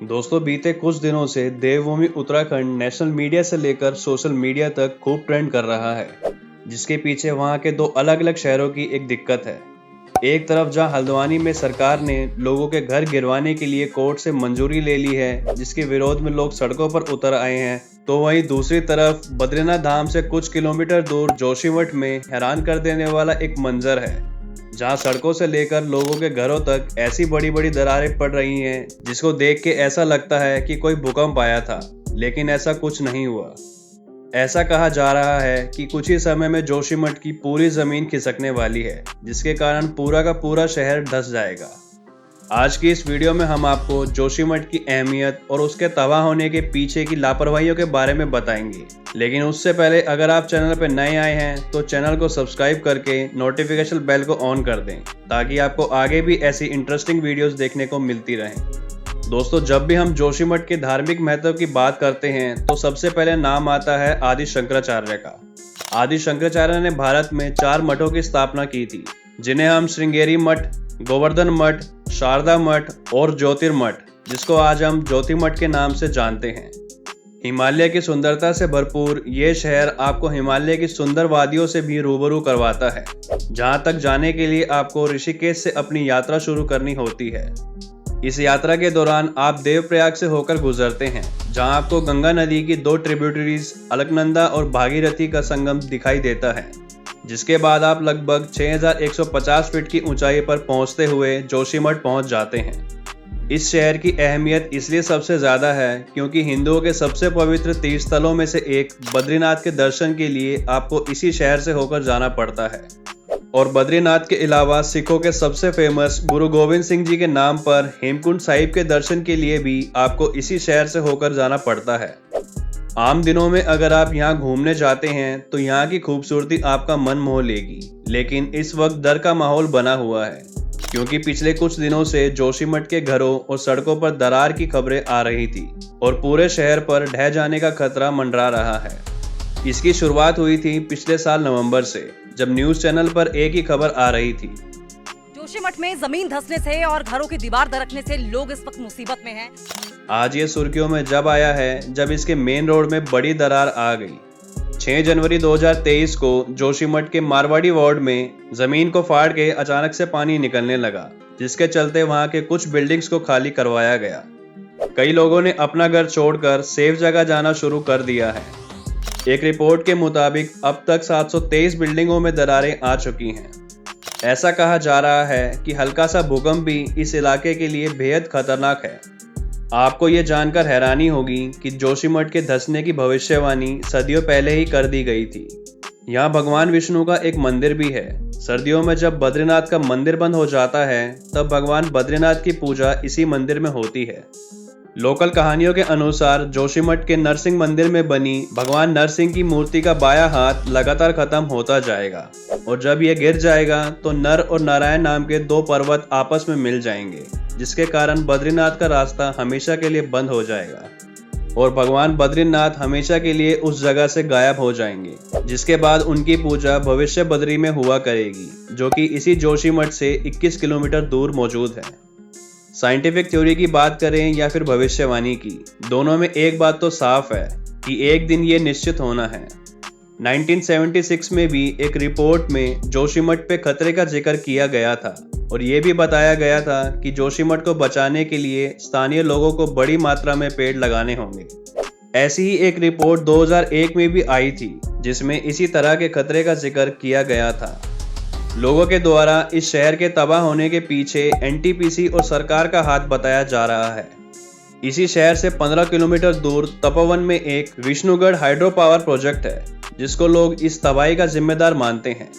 दोस्तों बीते कुछ दिनों से देवभूमि उत्तराखंड नेशनल मीडिया से लेकर सोशल मीडिया तक खूब ट्रेंड कर रहा है, जिसके पीछे वहां के दो अलग अलग शहरों की एक दिक्कत है। एक तरफ जहां हल्द्वानी में सरकार ने लोगों के घर गिरवाने के लिए कोर्ट से मंजूरी ले ली है, जिसके विरोध में लोग सड़कों पर उतर आए हैं, तो वहीं दूसरी तरफ बद्रीनाथ धाम से कुछ किलोमीटर दूर जोशीमठ में हैरान कर देने वाला एक मंजर है, जहां सड़कों से लेकर लोगों के घरों तक ऐसी बड़ी बड़ी दरारें पड़ रही हैं, जिसको देख के ऐसा लगता है कि कोई भूकंप आया था, लेकिन ऐसा कुछ नहीं हुआ। ऐसा कहा जा रहा है कि कुछ ही समय में जोशीमठ की पूरी जमीन खिसकने वाली है, जिसके कारण पूरा का पूरा शहर धंस जाएगा। आज की इस वीडियो में हम आपको जोशीमठ की अहमियत और उसके तबाह होने के पीछे की लापरवाहियों के बारे में बताएंगे। लेकिन उससे पहले अगर आप चैनल पर नए आए हैं तो चैनल को सब्सक्राइब करके नोटिफिकेशन बेल को ऑन कर दें, ताकि आपको आगे भी ऐसी इंटरेस्टिंग वीडियोस देखने को मिलती रहें। दोस्तों, जब भी हम जोशीमठ के धार्मिक महत्व की बात करते हैं तो सबसे पहले नाम आता है आदि शंकराचार्य का। आदि शंकराचार्य ने भारत में 4 मठों की स्थापना की थी, जिन्हें हम श्रृंगेरी मठ, गोवर्धन मठ, शारदा मठ और ज्योतिर्मठ, जिसको आज हम ज्योतिमठ के नाम से जानते हैं। हिमालय की सुंदरता से भरपूर ये शहर आपको हिमालय की सुंदर वादियों से भी रूबरू करवाता है, जहां तक जाने के लिए आपको ऋषिकेश से अपनी यात्रा शुरू करनी होती है। इस यात्रा के दौरान आप देवप्रयाग से होकर गुजरते हैं, जहां आपको गंगा नदी की 2 ट्रिब्यूटरीज अलकनंदा और भागीरथी का संगम दिखाई देता है, जिसके बाद आप लगभग 6150 फीट की ऊंचाई पर पहुंचते हुए जोशीमठ पहुंच जाते हैं। इस शहर की अहमियत इसलिए सबसे ज़्यादा है क्योंकि हिंदुओं के सबसे पवित्र तीर्थ स्थलों में से एक बद्रीनाथ के दर्शन के लिए आपको इसी शहर से होकर जाना पड़ता है। और बद्रीनाथ के अलावा सिखों के सबसे फेमस गुरु गोविंद सिंह जी के नाम पर हेमकुंड साहिब के दर्शन के लिए भी आपको इसी शहर से होकर जाना पड़ता है। आम दिनों में अगर आप यहाँ घूमने जाते हैं तो यहाँ की खूबसूरती आपका मन मोह लेगी, लेकिन इस वक्त डर का माहौल बना हुआ है, क्योंकि पिछले कुछ दिनों से जोशीमठ के घरों और सड़कों पर दरार की खबरें आ रही थी और पूरे शहर पर ढह जाने का खतरा मंडरा रहा है। इसकी शुरुआत हुई थी पिछले साल नवंबर से, जब न्यूज चैनल पर एक ही खबर आ रही थी। जोशीमठ में जमीन धंसने से और घरों की दीवार दरकने से लोग इस वक्त मुसीबत में हैं। आज ये सुर्खियों में जब आया है जब इसके मेन रोड में बड़ी दरार आ गई। 6 जनवरी 2023 को जोशीमठ के मारवाड़ी वार्ड में जमीन को फाड़ के अचानक से पानी निकलने लगा, जिसके चलते वहां के कुछ बिल्डिंग्स को खाली करवाया गया। कई लोगों ने अपना घर छोड़कर सेफ जगह जाना शुरू कर दिया है। एक रिपोर्ट के मुताबिक अब तक 723 बिल्डिंगों में दरारें आ चुकी हैं। ऐसा कहा जा रहा है कि हल्का सा भूकंप भी इस इलाके के लिए बेहद खतरनाक है। आपको ये जानकर हैरानी होगी कि जोशीमठ के धंसने की भविष्यवाणी सदियों पहले ही कर दी गई थी। यहाँ भगवान विष्णु का एक मंदिर भी है। सर्दियों में जब बद्रीनाथ का मंदिर बंद हो जाता है, तब भगवान बद्रीनाथ की पूजा इसी मंदिर में होती है। लोकल कहानियों के अनुसार जोशीमठ के नरसिंह मंदिर में बनी भगवान नरसिंह की मूर्ति का बायां हाथ लगातार खत्म होता जाएगा, और जब यह गिर जाएगा तो नर और नारायण नाम के 2 पर्वत आपस में मिल जाएंगे, जिसके कारण बद्रीनाथ का रास्ता हमेशा के लिए बंद हो जाएगा और भगवान बद्रीनाथ हमेशा के लिए उस जगह से गायब हो जाएंगे, जिसके बाद उनकी पूजा भविष्य बद्री में हुआ करेगी, जो कि इसी जोशीमठ से 21 किलोमीटर दूर मौजूद है। साइंटिफिक थ्योरी की बात करें या फिर भविष्यवाणी की, दोनों में एक बात तो साफ है कि एक दिन ये निश्चित होना है। 1976 में भी एक रिपोर्ट में जोशीमठ पे खतरे का जिक्र किया गया था और ये भी बताया गया था कि जोशीमठ को बचाने के लिए स्थानीय लोगों को बड़ी मात्रा में पेड़ लगाने होंगे। ऐसी ही एक रिपोर्ट 2001 में भी आई थी, जिसमें इसी तरह के खतरे का जिक्र किया गया था। लोगों के द्वारा इस शहर के तबाह होने के पीछे एनटीपीसी और सरकार का हाथ बताया जा रहा है। इसी शहर से 15 किलोमीटर दूर तपोवन में एक विष्णुगढ़ हाइड्रो पावर प्रोजेक्ट है, जिसको लोग इस तबाही का जिम्मेदार मानते हैं।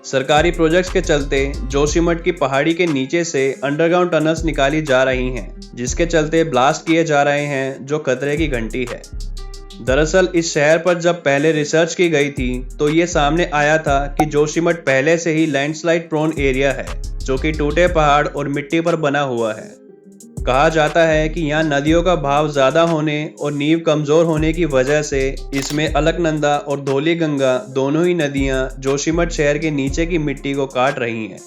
सरकारी प्रोजेक्ट्स के चलते जोशीमठ की पहाड़ी के नीचे से अंडरग्राउंड टनल्स निकाली जा रही हैं, जिसके चलते ब्लास्ट किए जा रहे हैं, जो खतरे की घंटी है। दरअसल इस शहर पर जब पहले रिसर्च की गई थी तो ये सामने आया था कि जोशीमठ पहले से ही लैंडस्लाइड प्रोन एरिया है, जो कि टूटे पहाड़ और मिट्टी पर बना हुआ है। कहा जाता है कि यहाँ नदियों का भाव ज्यादा होने और नींव कमजोर होने की वजह से इसमें अलकनंदा और धौली गंगा दोनों ही नदियाँ जोशीमठ शहर के नीचे की मिट्टी को काट रही हैं।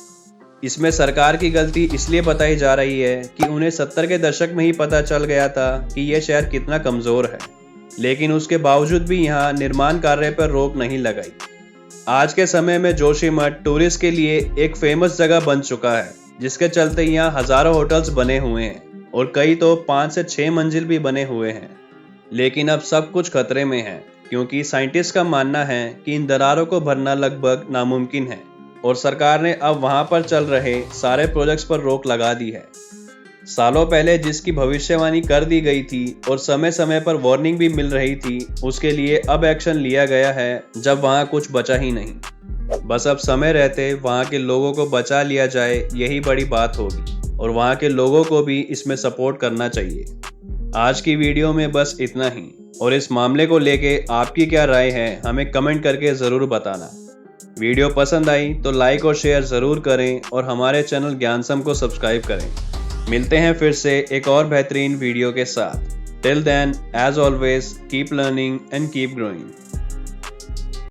इसमें सरकार की गलती इसलिए बताई जा रही है कि उन्हें 70 के दशक में ही पता चल गया था कि यह शहर कितना कमजोर है, लेकिन उसके बावजूद भी यहाँ निर्माण कार्य पर रोक नहीं लगाई। आज के समय में जोशीमठ टूरिस्ट के लिए एक फेमस जगह बन चुका है, जिसके चलते यहाँ हजारों होटल्स बने हुए हैं और कई तो 5 से 6 मंजिल भी बने हुए हैं। लेकिन अब सब कुछ खतरे में है, क्योंकि साइंटिस्ट का मानना है कि इन दरारों को भरना लगभग नामुमकिन है और सरकार ने अब वहां पर चल रहे सारे प्रोजेक्ट्स पर रोक लगा दी है। सालों पहले जिसकी भविष्यवाणी कर दी गई थी और समय समय पर वार्निंग भी मिल रही थी, उसके लिए अब एक्शन लिया गया है जब वहां कुछ बचा ही नहीं। बस अब समय रहते वहां के लोगों को बचा लिया जाए, यही बड़ी बात होगी और वहां के लोगों को भी इसमें सपोर्ट करना चाहिए। आज की वीडियो में बस इतना ही, और इस मामले को लेके आपकी क्या राय है हमें कमेंट करके ज़रूर बताना। वीडियो पसंद आई तो लाइक और शेयर ज़रूर करें और हमारे चैनल ज्ञानसम को सब्सक्राइब करें। मिलते हैं फिर से एक और बेहतरीन वीडियो के साथ। Till then, as always, keep learning and keep growing.